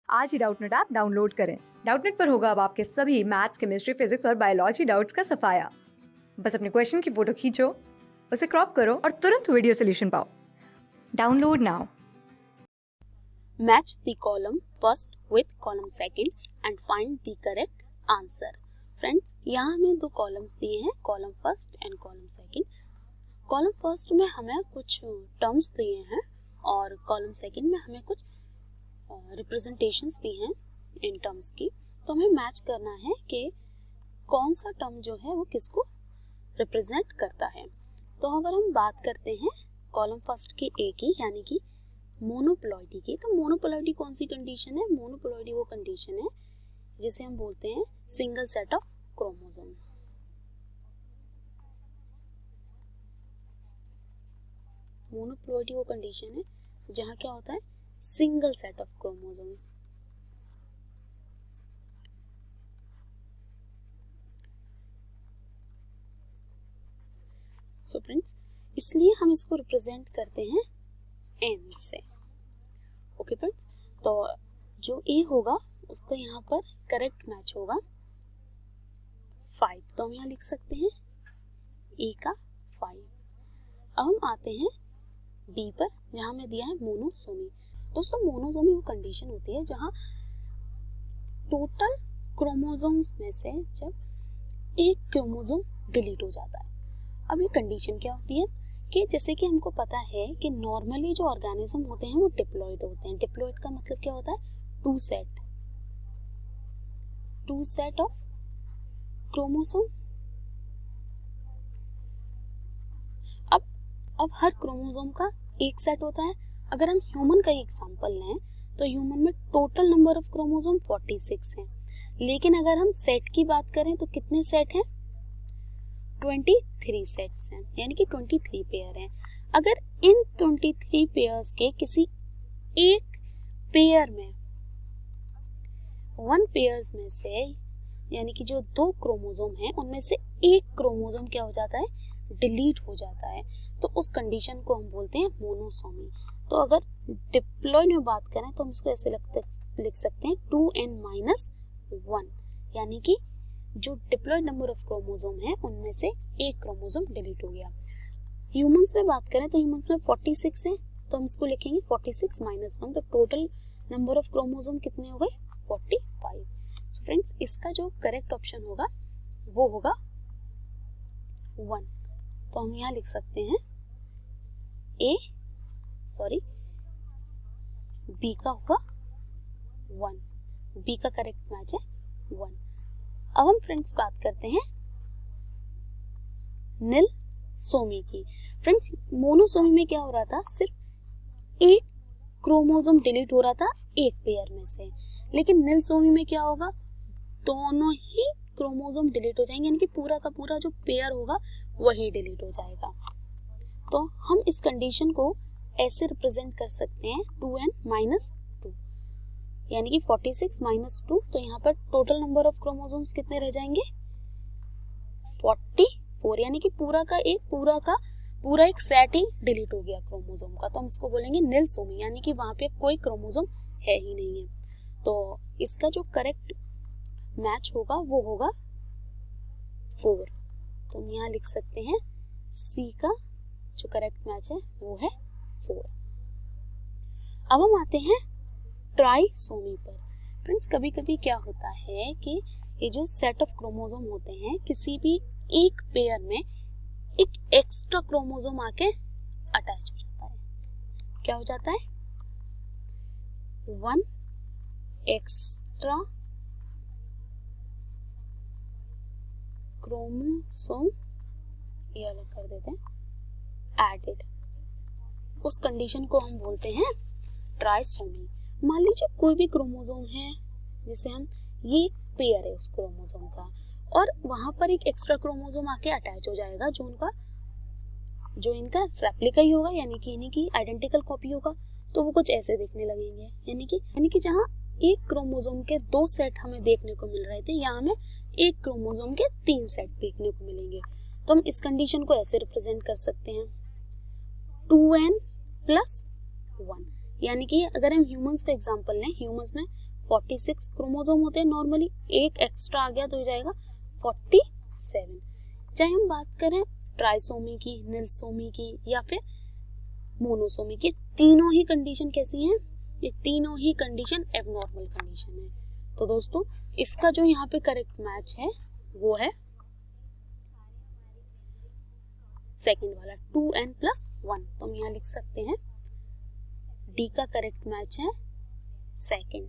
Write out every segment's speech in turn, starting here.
आज ही Doubtnut app download करें। Doubtnut पर होगा अब आपके सभी मैथ्स, केमिस्ट्री, फिजिक्स और बायोलॉजी डाउट्स का सफाया। बस अपने क्वेश्चन की फोटो खींचो, उसे क्रॉप करो और तुरंत वीडियो सोल्यूशन पाओ। Download now. Match the column first with column second and find the correct answer. Friends, यहाँ हमें दो कॉलम्स दिए हैं, column first and column second. Column first में हमें कुछ टर्म्स दिए हैं और कॉलम सेकंड में हमें कुछ रिप्रेजेंटेशंस दी हैं इन टर्म्स की। तो हमें मैच करना है कि कौन सा टर्म जो है वो किसको रिप्रेजेंट करता है। तो अगर हम बात करते हैं कॉलम फर्स्ट के ए की, यानी कि मोनोपोलॉइडी की, तो मोनोपोलॉइडी कौन सी कंडीशन है? मोनोपोलॉइडी वो कंडीशन है जिसे हम बोलते हैं सिंगल सेट ऑफ क्रोमोसोम। मोनोपोलॉइडी वो कंडीशन है जहां क्या होता है, single set of chromosome. So friends, इसलिए हम इसको रिप्रेजेंट करते हैं एन से। ओके फ्रेंड्स, तो जो ए होगा उसका यहाँ पर करेक्ट मैच होगा 5। तो हम यहाँ लिख सकते हैं ए का 5। अब हम आते हैं बी पर, जहाँ हमें दिया है मोनोसोमी। दोस्तों, मोनोसोमी वो कंडीशन होती है जहाँ टोटल क्रोमोसोम्स में से जब एक क्रोमोसोम डिलीट हो जाता है। अब ये कंडीशन क्या होती है कि जैसे कि हमको पता है कि नॉर्मली जो ऑर्गेनिज्म होते हैं वो डिप्लॉइड होते हैं। डिप्लॉइड का मतलब क्या होता है? Two set of chromosome. अब हर क्रोमोसोम का एक सेट होता है। अगर हम ह्यूमन का एग्जांपल लें तो ह्यूमन में टोटल नंबर ऑफ क्रोमोसोम 46 हैं, लेकिन अगर हम सेट की बात करें तो कितने सेट हैं? 23 सेट्स हैं, यानी कि 23 पेयर हैं। अगर इन 23 पेयर्स के किसी एक पेयर में, वन पेयर्स में से, यानी कि जो दो क्रोमोसोम हैं उनमें से एक क्रोमोसोम क्या हो जाता है? डिलीट हो जाता है, तो उस कंडीशन को हम बोलते हैं मोनोसोमी। तो अगर डिप्लॉइड में बात करें तो हम इसको ऐसे लिख सकते हैं 2n-1, यानी कि जो डिप्लॉइड नंबर ऑफ क्रोमोसोम है उनमें से एक क्रोमोसोम डिलीट हो गया। ह्यूमंस में बात करें तो ह्यूमंस में 46 है, तो हम इसको लिखेंगे 46-1, तो टोटल नंबर ऑफ क्रोमोसोम कितने हो गए? 45। सो फ्रेंड्स, इसका जो करेक्ट ऑप्शन होगा वो होगा 1। तो हम यहाँ लिख सकते हैं बी का होगा 1। बी का करेक्ट मैच है 1। अब हम फ्रेंड्स बात करते हैं नील सोमी की। फ्रेंड्स, मोनोसोमी में क्या हो रहा था? सिर्फ एक क्रोमोसोम डिलीट हो रहा था एक पेयर में से, लेकिन नील सोमी में क्या होगा? दोनों ही क्रोमोसोम डिलीट हो जाएंगे, यानी कि पूरा का पूरा जो पेयर होगा वही डिलीट हो जाएगा। तो हम इस कंडीशन को ऐसे रिप्रेजेंट कर सकते हैं 2n-2, यानी कि 46-2। तो यहाँ पर टोटल नंबर ऑफ क्रोमोसोम्स कितने रह जाएंगे? 44, यानी कि पूरा एक सेट ही डिलीट हो गया क्रोमोसोम का। तो हम इसको बोलेंगे नील सोमी, यानी कि वहां पे कोई क्रोमोसोम है ही नहीं है। तो इसका जो करेक्ट मैच होगा वो होगा 4। तो हम यहाँ लिख सकते हैं सी का जो करेक्ट मैच है वो है 4। अब हम आते हैं ट्राइसोमी पर। फ्रेंड्स, कभी कभी क्या होता है कि ये जो सेट ऑफ क्रोमोसोम होते हैं, किसी भी एक पेयर में एक एक्स्ट्रा क्रोमोसोम आके अटैच हो जाता है। क्या हो जाता है? 1 एक्स्ट्रा क्रोमोसोम, ये अलग कर देते हैं, एडेड। उस कंडीशन को हम बोलते हैं ट्राइसोमी। मान लीजिए कोई भी क्रोमोसोम है, जैसे हम ये एक पेयर है उस क्रोमोसोम का, और वहां पर एक एक्स्ट्रा क्रोमोसोम आके अटैच हो जाएगा जो इनका रेप्लिका ही होगा, यानी कि इन्हीं की आइडेंटिकल कॉपी होगा। तो वो कुछ ऐसे दिखने लगेंगे, यानी कि जहाँ एक क्रोमोसोम के 2 सेट हमें देखने को मिल रहे थे, यहाँ हमें एक क्रोमोसोम के 3 सेट देखने को मिलेंगे। तो हम इस कंडीशन को ऐसे रिप्रेजेंट कर सकते हैं 2n+1, यानी कि अगर हम ह्यूमंस का एग्जांपल लें, ह्यूमंस में 46 क्रोमोसोम होते हैं नॉर्मली, एक एक्स्ट्रा आ गया तो हो जाएगा 47। चाहे हम बात करें ट्राइसोमी की, निलसोमी की या फिर मोनोसोमी की, तीनों ही कंडीशन कैसी हैं? ये तीनों ही कंडीशन एबनॉर्मल कंडीशन है। तो दोस्तों इसका जो यहाँ पे करेक्ट मैच है वो है सेकंड वाला 2n+1। तो हम यहाँ लिख सकते हैं डी का करेक्ट मैच है सेकंड।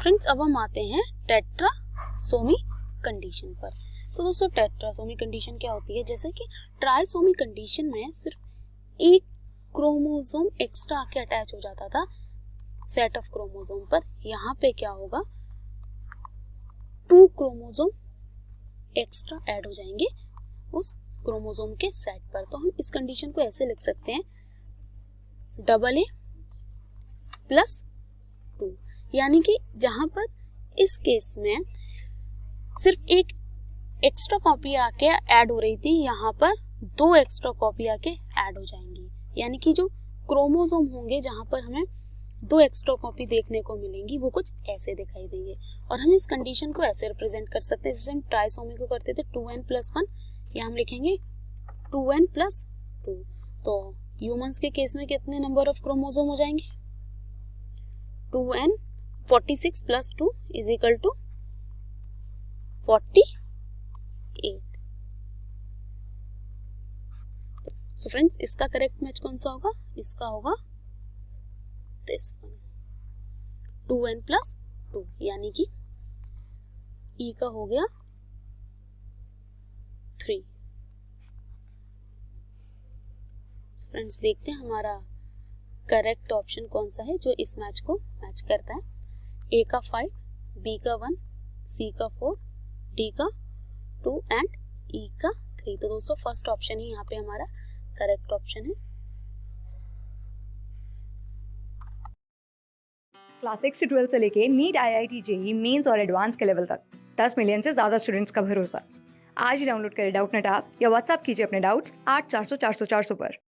फ्रेंड्स अब हम आते हैं टेट्रासोमी कंडीशन पर। तो दोस्तों टेट्रासोमी कंडीशन क्या होती है? जैसे कि ट्राइसोमी कंडीशन में सिर्फ एक क्रोमोसोम एक्स्ट्रा आके अटैच हो जाता था सेट ऑफ क्रोमोसोम पर, यहाँ पे क्या होगा 2 क्रोमोसोम एक्स्ट्रा ऐड हो जाएंगे उस क्रोमोसोम के सेट पर। तो हम इस कंडीशन को ऐसे लिख सकते हैं AA+2, यानी कि जहां पर इस केस में सिर्फ एक एक्स्ट्रा कॉपी आके ऐड हो रही थी, यहाँ पर 2 एक्स्ट्रा कॉपी आके ऐड हो जाएंगी, यानी कि जो क्रोमोसोम होंगे जहां पर हमें 2 एक्स्ट्रा कॉपी देखने को मिलेंगी वो कुछ ऐसे दिखाई देंगे। और हम इस कंडीशन को ऐसे रिप्रेजेंट कर सकते हैं जैसे हम ट्राइसोमी को करते थे 2n+1, या हम लिखेंगे 2n+2। तो ह्यूमंस के केस में कितने नंबर ऑफ क्रोमोसोम हो जाएंगे? 2n 46 + 2 = 48। सो फ्रेंड्स इसका करेक्ट मैच कौन सा होगा? इसका होगा दिस वन 2n+2, यानी कि ई का हो गया 3। फ्रेंड्स देखते हैं हमारा करेक्ट ऑप्शन कौन सा है जो इस मैच को मैच करता है। ए का 5, बी का 1, सी का 4, डी का 2 एंड ई का 3। तो दोस्तों फर्स्ट ऑप्शन ही यहाँ पे हमारा करेक्ट ऑप्शन है। क्लास 6 से 12 से लेके नीट, IIT, JEE मेंस और एडवांस के लेवल तक 10 मिलियन से ज़्यादा स्टूडेंट्स का भरोसा। आज ही डाउनलोड करें डाउटनेट ऐप या व्हाट्सएप कीजिए अपने डाउट्स 8400 400 400 पर।